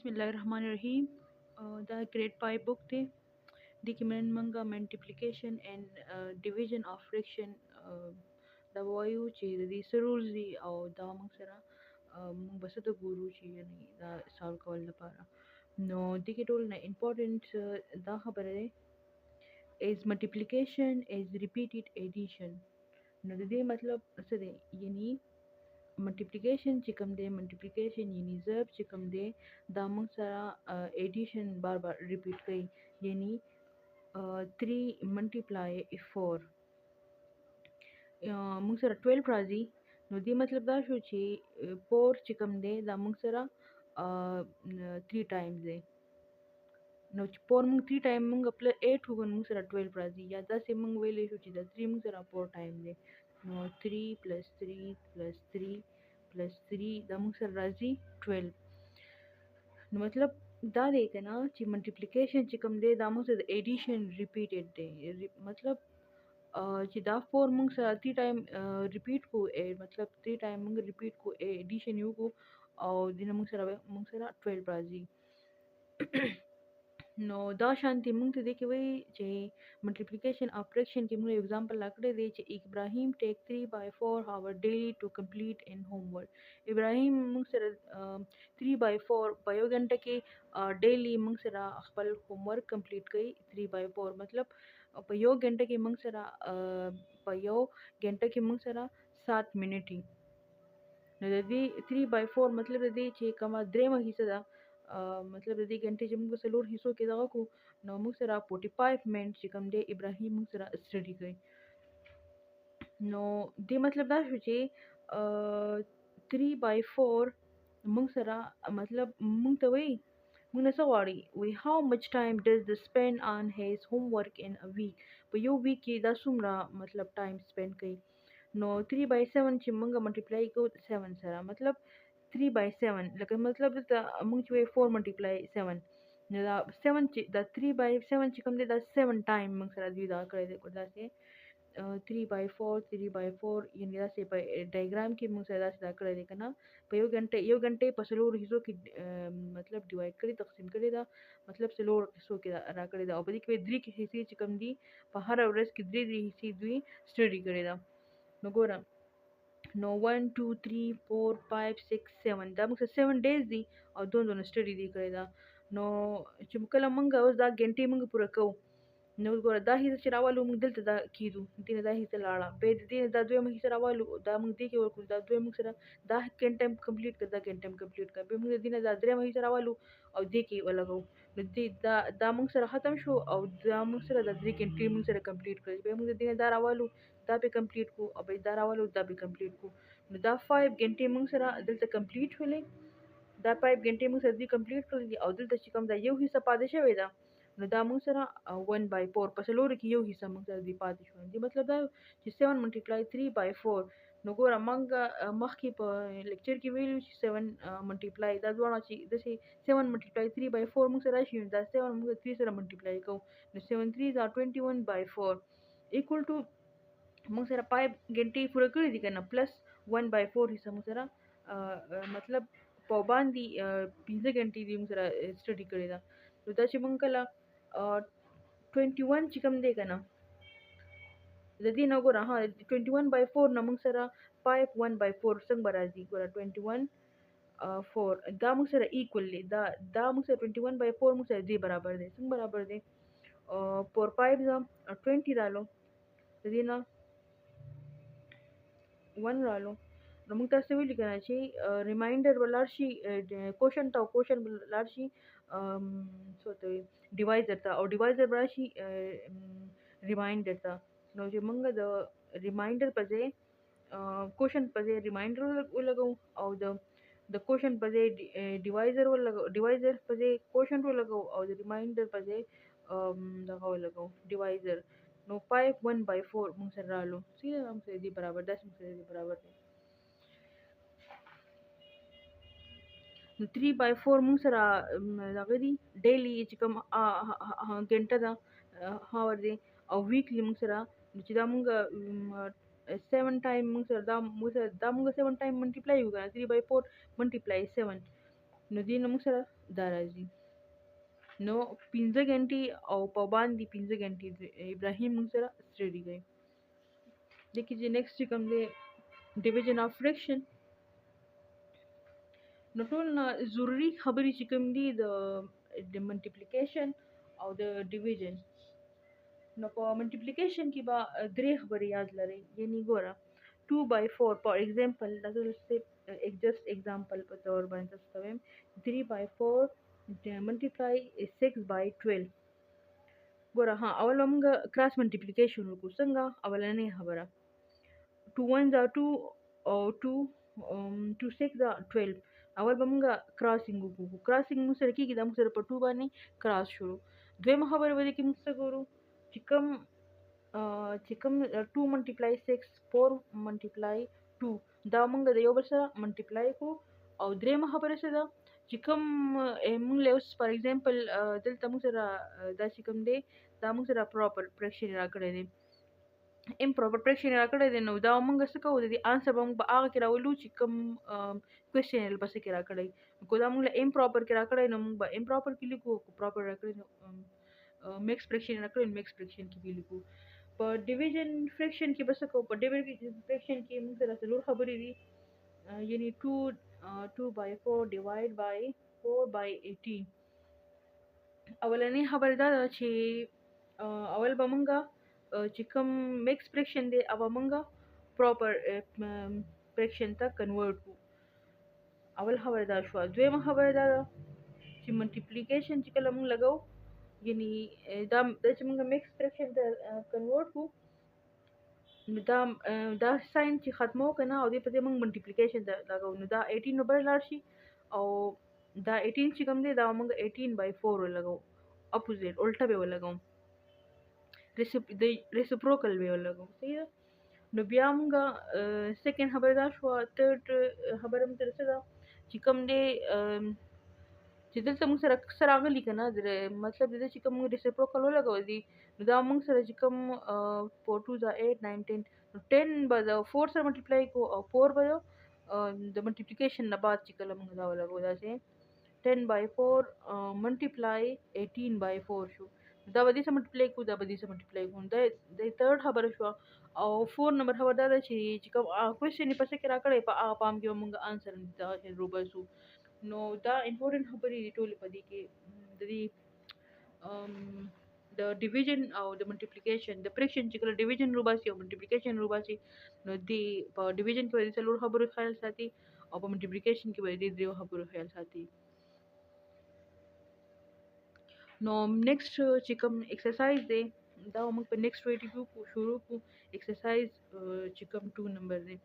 Bismillahirrahmanirrahim. The Great Pie book day. Dikiman manga multiplication and division of fraction. The wayu chi the rules di or the mangsara basa the guru chi yani the solve kawal na para. No dikitol na important the habare is multiplication is repeated addition. No the matlab asade yani multiplication चिकम दे multiplication यानी ज़ब चिकम दे दामंग सारा addition बार बार repeat कई यानी 3 multiply 4 मंग सारा 12 राजी नो दी मतलब दा शो ची 4 चिकम दे दामंग सारा 3 times they know por mung 3 time mung apply 8 hugon mung sara 12 razi ya da se mung wele shu chi da 3 mung sara 4 time de no 3 plus 3 plus 3 plus 3 da mung sara razi 12 no matlab da dekha na chi multiplication chi kam de da mung sara addition repeated de matlab chi da 4 mung sara 3 time repeat ko matlab 3 time mung repeat ko addition yu ko और दिन mung sara 12 razi No, da shanti mung to deke way che multiplication operation ke mung example lakde de che Ibrahim take 3 by 4 hour daily to complete in homework. Ibrahim mung sara 3 by 4 payo ganta ke daily mung sara akhpal homework complete kai 3 by 4 matlab payo ganta ke mung sara payo ganta ke mung sara 7 minute न ददी 3 by 4 मतलब ददी چې کما درېمه حصہ ده मतलब ددې غنټې چې موږ سلور حصو کې دغه کو نو موږ سره 45 منټ چې کم دی ابراهیم موږ سره سټډي کوي نو دې مطلب دا شو چې 3 by 4 موږ سره مطلب موږ ته وایي موږ نه څه غواړي وی how much time does the spend on his homework in a week په یو ویک کې دا څومره مطلب ټایم سپینډ کوي نو 3 by 7 چې موږ ملټیپلای کوو 7 سره مطلب 3 by 7 لکه مطلب دلته موږ چې 4 ملټیپلای 7 نو دا 7 چې دا 3 by 7 چې کوم دی دا 7 ټایم موږ سره دوی دا کړی دی دا چې 3 by 4 3 by 4 یعنی دا چې په ډایګرام کې موږ سره دا کړی دی کنه په یو غنټه په سلور حصو کې مطلب ډیوایډ کړی تقسیم کړی دا مطلب سلور حصو کې را کړی دا او په دې کې درې حصے چې کوم دي په هر ورځ کې درې حصے دوی سټډي کړی دا نو ګورم نو 1 2 3 4 5 6 7 دا موږ 7 days دي او دوه سټډي دی کړی دا نو چې کله موږ اوس دا غنټې موږ پوره کوو نو ګوره دا هیڅ چې راوالو موږ دلته دا کیدو دینه دا هیڅ لاړه به دې دا دوه موږ سره راوالو دا موږ دې کې ورکو دا دوه موږ سره دا کنټم کمپلیټ کړه دا کنټم کمپلیټ کړه به موږ دینه دا درې موږ سره راوالو او دې کې ولګو نو دې دا موږ سره ختم شو او دا موږ سره د درې کنټي موږ سره کمپلیټ کړه به موږ دینه دا راوالو دا به کمپلیټ کو او به دا راوالو دا به کمپلیټ کو نو دا 5 غنټې موږ سره دلته کمپلیټ شولې دا 5 غنټې موږ سره دې کمپلیټ کړل او دلته چې کوم دا یو حصہ پاتې شوی دا نو دا موږ سره 1 by 4 په څلورو کې یو حصہ موږ سره دی پاتې شو دی مطلب دا چې 7 ملټیپلای 3 by 4 نو ګوره موږ مخکې په لیکچر کې ویلو چې 7 ملټیپلای دا ځوانه چې د 7 ملټیپلای 3 by 4 موږ سره راشي دا 7 موږ 3 سره ملټیپلای کوو نو 7 3 21 by 4 equal to موږ سره 5 غنټې پوره کړې دي کنه پلس 1 by 4 حصہ موږ سره مطلب په باندې 15 غنټې دي موږ سره سټډي کړې ده نو دا چې موږ کله 21 چې کوم دی کنه د دې نه ګوره ها 21 by 4 نه موږ سره 5 1 by 4 څنګه به راځي ګوره 21 4 دا موږ سره ایکول دی دا موږ سره 21 by 4 موږ سره دی برابر دی څنګه برابر دی 4 5 20 رالو د دې نه 1 رالو نو موږ تاسو ویل کنه چې ریمایندر ولر شي کوشنټ او کوشن ولر شي څه ته ډیوایزر ته او ډیوایزر راشي ریمایندر ته نو چې موږ د ریمایندر په ځای کوشن په ځای ریمایندر ولګو او د کوشن په ځای ډیوایزر ولګو ډیوایزر په ځای کوشن ولګو او د ریمایندر په ځای دغه ولګو ډیوایزر نو 5 1 by 4 موږ سره رالو سیده هم سره دی برابر دا هم سره دی برابر دی نو 3 by 4 موږ سره دغه دی ډیلی چې کوم غنټه ده هاور دی او ویکلی موږ سره چې دا موږ 7 ټایم موږ سره دا موږ 7 ټایم ملټیپلای وکړه 3 by 4 ملټیپلای 7 نو دې نه موږ سره دا راځي. نو 15 غنټې او په باندې 15 غنټې ابراهیم موږ سره سټډي کوي. دغه چې نیکسټ کوم دی ډیویژن اف فریکشن. نو ټول نه ضروری خبرې چې کوم دي د ملټیپلیکیشن او د ډیویژن. نو په ملټیپلیکیشن کې به درې خبرې یاد لرئ. یعنی ګوره 2/4 for example that will say just example په تور باندې تاسو ته وایم 3/4 multiply 6/12. ګوره ها اول موږ کراس ملټیپلیکیشن وکړو. څنګه؟ اولنې خبره 2 1 are 2 او 2 2 6 are 12. اول به موږ کراسینګ وکړو. کراسینګ موږ سره کېږي دا موږ سره په 2 باندې کراس شروع. دویمه خبره به دې کې موږ څه ګورو چې کوم 2 multiply 6 4 multiply 2 دا موږ د یو بل سره ملټیپلای کو. او دریمه خبره څه ده چې کوم موږ له اوس فار ایگزامپل دلته موږ سره دا چې کوم دی دا موږ سره پراپر فریکشن راکړی دی امپراپر فریکشن راکړی دی. نو دا موږ څه کوو د دې آنسر به موږ په هغه کې راولو چې کوم کوېسچن یې پسې کې راکړی. کو دا موږ له امپراپر کې راکړی نو موږ به امپراپر کې لیکو. کو پراپر راکړی نو میکس فریکشن راکړی نو میکس فریکشن کې به لیکو. په ډیویژن فریکشن کې بس کو په ډیویژن فریکشن کې موږ سره څلور خبرې دي. یعنی 2/4 divide by 4/18. اولنې خبره دا ده چې اول به مونږه چې کوم میکس فریکشن دی او مونږه پراپر فریکشن ته کنورټ کو. اول خبره دا شو. دویمه خبره دا ده چې ملټیپلیکیشن چې کله مونږ لګاو یعنی دا چې مونږ میکس فریکشن ته کنورټ کو نو دا ساين چې ختمو کنه او دې په دې موږ ملټیپلیکیشن لګاو نو دا 18 نو بل لاړ شي او دا 18 چې کوم دی دا موږ 18/4 ولګاو. اپوزیټ الټه به ولګاو. ریسپروکل به ولګاو. صحیح ده. نو بیا موږ سیکنډ خبره دا شو. تھرد خبره موږ څه ده چې کوم دی چې دلته موږ سره اکثر راغلي کنه مطلب دې چې کوم ریسپروکل ولګول دي نو دا موږ سره چې کوم 4 2 8 9 10 نو 10 به د 4 سره ملټیپلای کو او 4 به د ملټیپلیکیشن نه بعد چې کله موږ دا ولګو دا چې 10/4 ملټیپلای 18/4 شو. دا به دې سره ملټیپلای کو دا به دې سره ملټیپلای کو. دا د تھرد خبره شو. او 4 نمبر خبر دا ده چې کوم کوېسچن پسې کې راکړی په هغه پام کې موږ آنسر دا روباسو. نو دا امپورټنت خبرې دي ټولې په دې کې د دې د ډیویژن او د ملټیپلیکیشن د فریکشن چې کله ډیویژن روباسي او ملټیپلیکیشن روباسي نو دې په ډیویژن کې به دې څلور خبرو خیال ساتي او په ملټیپلیکیشن کې به دې درې خبرو خیال ساتي. نو نیکسټ چې کوم ایکسرسایز دی دا موږ په نیکسټ ویډیو کې شروع کو. ایکسرسایز چې کوم 2 نمبر دی